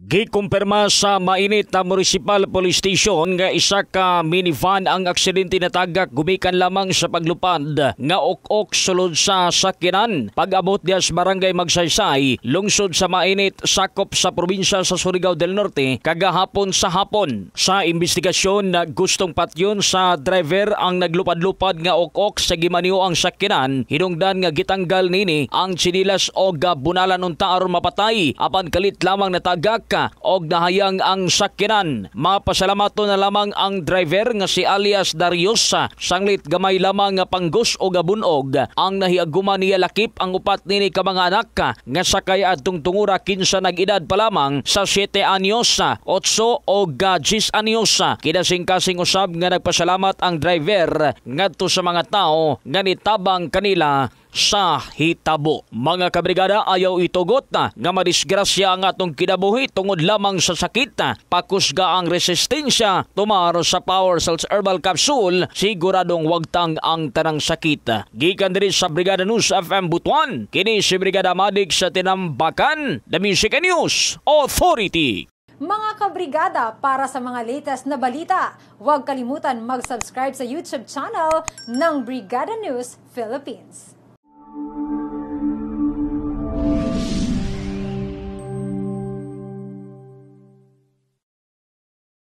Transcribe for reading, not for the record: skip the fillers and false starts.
Gikumpirma sa mainit na Municipal Police Station nga isa ka minivan ang aksidente na tagak gumikan lamang sa paglupad nga ok-ok sulod sa sakyanan. Pag-abot diya sa barangay Magsaysay, lungsod sa mainit, sakop sa probinsya sa Surigao del Norte, kagahapon sa hapon. Sa investigasyon na gustong patyon sa driver ang naglupad-lupad nga ok-ok sa gimaniho ang sakyanan, hinungdan nga gitanggal nini ang chinilas o bunalan unta aron mapatay apan kalit lamang na tagak og nahayang ang sakyanan. Mapasalamato na lamang ang driver nga si alias Darius, sanglit gamay lamang nga panggos o gabunog ang nahiaguman niya lakip ang upat nini ka mga anak nga sakay adtong tungura kinsa nag-edad pa lamang sa 7 anyos, 8 o 10 anyos. Kinasing-kasing usab nga nagpasalamat ang driver ngadto sa mga tao nga nitabang kanila sa hitabo. Mga kabrigada, ayaw itugot nga madisgrasya ang atong kinabuhi tungod lamang sa sakit. Pakusga ang resistensya tumaro sa Power Cells Herbal Capsule, siguradong wagtang ang tanang sakit. Gikan diri sa Brigada News FM Butuan, kini si Brigada Madig sa Tinambakan, The Music and News Authority. Mga kabrigada, para sa mga latest na balita, huwag kalimutan mag-subscribe sa YouTube channel ng Brigada News Philippines.